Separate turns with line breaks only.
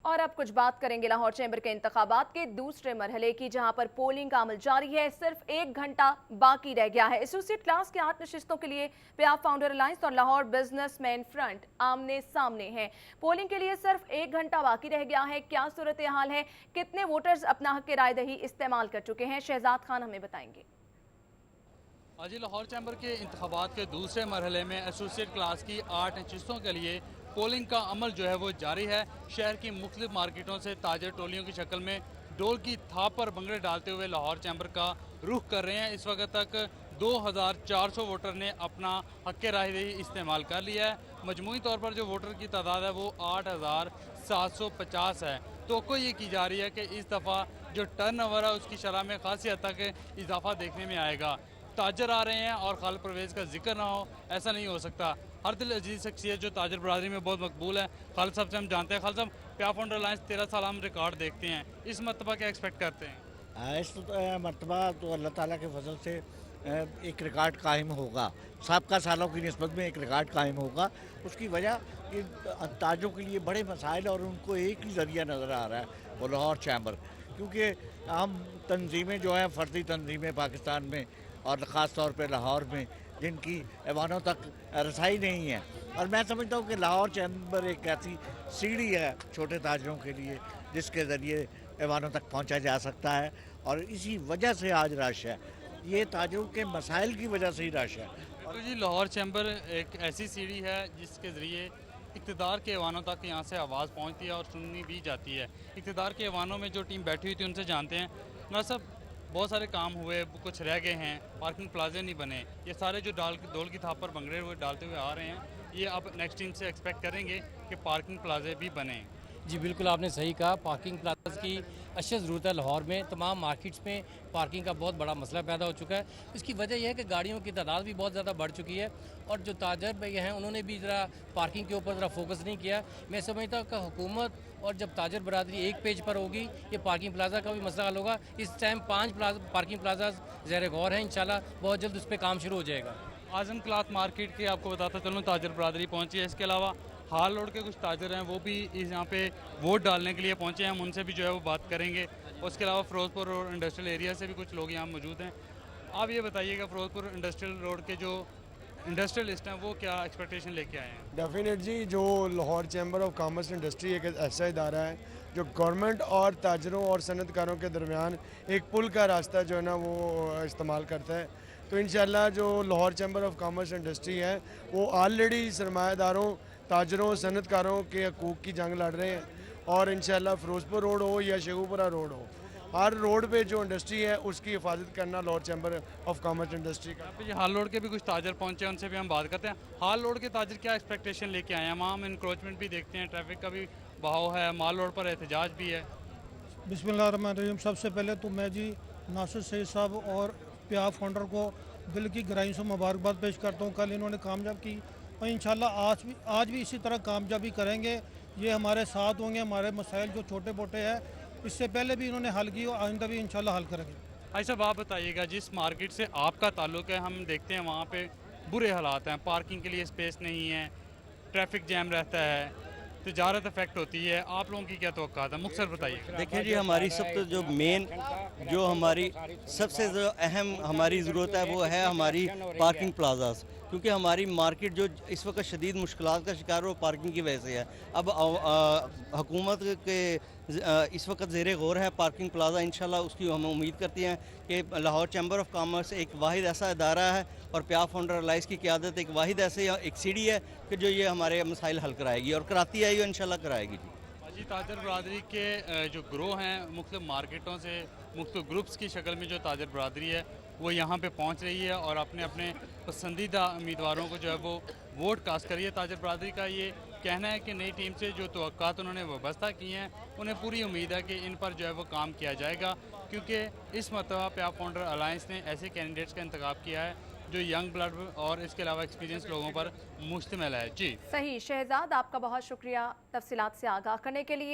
और अब कुछ बात करेंगे लाहौर चैम्बर के इंतखाबात के दूसरे मरहले की, जहां पर पोलिंग का अमल जारी है। सिर्फ 1 घंटा बाकी रह गया है। एसोसिएट क्लास के 8 नशिस्तों के लिए प्याफ फाउंडर अलायंस और लाहौर बिजनेसमैन फ्रंट आमने सामने हैं। पोलिंग के लिए सिर्फ 1 घंटा बाकी रह गया है। क्या सूरत हाल है, कितने वोटर्स अपना हक राय दही इस्तेमाल कर चुके हैं, शहजाद खान हमें बताएंगे।
आज लाहौर चैम्बर के इंतखाबात के दूसरे मरहले में एसोसिएट क्लास की 8 नशिस्तों के लिए पोलिंग का अमल जो है वो जारी है। शहर की मुख्तलिफ मार्केटों से ताजर टोलियों की शक्ल में डोल की थाप पर भंगड़े डालते हुए लाहौर चैम्बर का रुख कर रहे हैं। इस वक्त तक 2400 वोटर ने अपना हक राहदही इस्तेमाल कर लिया है। मजमूई तौर पर जो वोटर की तादाद है वो 8750 है। तो ये की जा रही है कि इस दफ़ा जो टर्न ओवर है उसकी शरह में खासी हद तक इजाफा देखने में आएगा। ताजर आ रहे हैं और खालिद परवेज़ का जिक्र ना हो, ऐसा नहीं हो सकता। हर दिल अजीज शख्सियत जो ताजर बरादरी में बहुत मकबूल है, खालिद साहब से हम जानते हैं। खालिद साहब, प्याफ फाउंडर अलायंस 13 साल हम रिकॉर्ड देखते हैं, इस मरतबा क्या एक्सपेक्ट करते हैं?
इस मरतबा तो अल्लाह ताला के फजल से एक रिकॉर्ड कायम होगा। सबका सालों की निस्बत में एक रिकॉर्ड कायम होगा। उसकी वजह कि ताजों के लिए बड़े मसाइल और उनको एक ही ज़रिया नज़र आ रहा है, वो लाहौर चैम्बर। क्योंकि हम तंजीमें जो हैं, फ़र्दी तंजीमें पाकिस्तान में और ख़ास तौर पे लाहौर में, जिनकी ऐवानों तक रसाई नहीं है, और मैं समझता हूँ कि लाहौर चैम्बर एक ऐसी सीढ़ी है छोटे ताजरों के लिए जिसके ज़रिए ऐवानों तक पहुँचा जा सकता है। और इसी वजह से आज रश है, ये ताजरों के मसाइल की वजह से ही रश है।
तो जी, लाहौर चैम्बर एक ऐसी सीढ़ी है जिसके ज़रिए इक़्तिदार के ऐवानों तक यहाँ से आवाज़ पहुँचती है और सुननी भी जाती है। इक़्तिदार के ऐवानों में जो टीम बैठी हुई थी उनसे जानते हैं। ना सब बहुत सारे काम हुए, कुछ रह गए हैं, पार्किंग प्लाजे नहीं बने, ये सारे जो डोल की थाप पर भंगड़े हुए डालते हुए आ रहे हैं, ये अब नेक्स्ट टीम से एक्सपेक्ट करेंगे कि पार्किंग प्लाजे भी बने।
जी बिल्कुल, आपने सही कहा। पार्किंग प्लाजाज की अशद ज़रूरत है लाहौर में। तमाम मार्केट्स में पार्किंग का बहुत बड़ा मसला पैदा हो चुका है। इसकी वजह यह है कि गाड़ियों की तादाद भी बहुत ज़्यादा बढ़ चुकी है, और जो ताजर भैया हैं उन्होंने भी ज़रा पार्किंग के ऊपर ज़रा फोकस नहीं किया। मैं समझता हूँ कि हुकूमत और जब ताजर बरादरी एक पेज पर होगी, ये पार्किंग प्लाजा का भी मसला हल होगा। इस टाइम 5 पार्किंग प्लाजा ज़ेर गौर हैं, इंशाल्लाह बहुत जल्द उस पर काम शुरू हो जाएगा।
आज़म क्लॉथ मार्केट के आपको बताता चलूँ, ताजर बरादरी पहुँची है। इसके अलावा हाल रोड के कुछ ताजर हैं, वो भी इस यहाँ पे वोट डालने के लिए पहुँचे हैं। हम उनसे भी जो है वो बात करेंगे। उसके अलावा फ़िरोज़पुर रोड इंडस्ट्रियल एरिया से भी कुछ लोग यहाँ मौजूद हैं। आप ये बताइएगा, फ़िरोज़पुर इंडस्ट्रियल रोड के जो इंडस्ट्रियलिस्ट हैं वो क्या एक्सपेक्टेशन लेके आए हैं?
डेफिनेट जी, जो Lahore chamber of commerce industry एक ऐसा इदारा है जो गवर्नमेंट और ताजरों और सनतकारों के दरमियान एक पुल का रास्ता जो है ना वो इस्तेमाल करता है। तो इंशाल्लाह जो Lahore chamber of commerce industry है वो ऑलरेडी सरमायादारों, ताजरों, सनतकारों के हकूक़ की जंग लड़ रहे हैं, और इंशाल्लाह फ़िरोज़पुर रोड हो या शेखुपुरा रोड हो, हर रोड पे जो इंडस्ट्री है उसकी हिफाजत करना Lahore chamber of commerce industry का।
यहाँ पे हाल रोड के भी कुछ ताजर पहुँचे हैं, उनसे भी हम बात करते हैं। हाल रोड के ताजर क्या एक्सपेक्टेशन लेके आए हैं? वहाँ हम इंक्रोचमेंट भी देखते हैं, ट्रैफिक का भी बहाव है, माल रोड पर एहतजाज भी है।
बिस्मिल्लाहिर्रहमानिर्रहीम। सबसे पहले तो मैं जी नासिर सईद साहब और प्याफ फाउंडर को दिल की गहराई से मुबारकबाद पेश करता हूँ। कल इन्होंने कामयाब की और इंशाल्लाह आज भी इसी तरह कामयाबी करेंगे। ये हमारे साथ होंगे। हमारे मसाइल जो छोटे मोटे हैं इससे पहले भी इन्होंने हल की और आइंदा भी इंशाल्लाह हल करेंगे।
भाई साहब, आप बताइएगा, जिस मार्केट से आपका ताल्लुक़ है, हम देखते हैं वहाँ पे बुरे हालात हैं, पार्किंग के लिए स्पेस नहीं है, ट्रैफिक जैम रहता है, तिजारत अफेक्ट होती है। आप लोगों की क्या तवक्कात है? मुख्तसर बताइए।
देखिए जी, हमारी सब तो जो मेन जो हमारी सबसे जो अहम हमारी ज़रूरत है वो है हमारी पार्किंग प्लाजास, क्योंकि हमारी मार्केट जो इस वक्त शदीद मुश्किलात का शिकार है वो पार्किंग की वजह से है। अब हुकूमत के इस वक्त ज़ेर गौर है पार्किंग प्लाजा। इंशाल्लाह उसकी हम उम्मीद करते हैं कि लाहौर चैम्बर ऑफ कॉमर्स एक वाहिद ऐसा इदारा है और प्याफ फाउंडर अलायंस की क़यादत एक वाहिद ऐसे एक सीढ़ी है कि जो ये हमारे मसाइल हल कराएगी और कराती है, ये इंशाल्लाह कराएगी जी।
जी, ताजर बरादरी के जो ग्रोह हैं, मुख्तलिफ मार्केटों से मुख्तलिफ ग्रुप्स की शक्ल में जो ताजर बरादरी है वो यहाँ पे पहुँच रही है और अपने अपने पसंदीदा उम्मीदवारों को जो है वो वोट कास्ट करिए। ताजर बरादरी का ये कहना है कि नई टीम से जो तवक्कात उन्होंने वाबस्ता की हैं, उन्हें पूरी उम्मीद है कि इन पर जो है वो काम किया जाएगा, क्योंकि इस मरतबा प्याफ फाउंडर अलायंस ने ऐसे कैंडिडेट्स का इंतखाब किया है जो यंग ब्लड और इसके अलावा एक्सपीरियंस लोगों पर मुश्तमिल है। जी
सही शहजाद, आपका बहुत शुक्रिया तफसीलात से आगाह करने के लिए।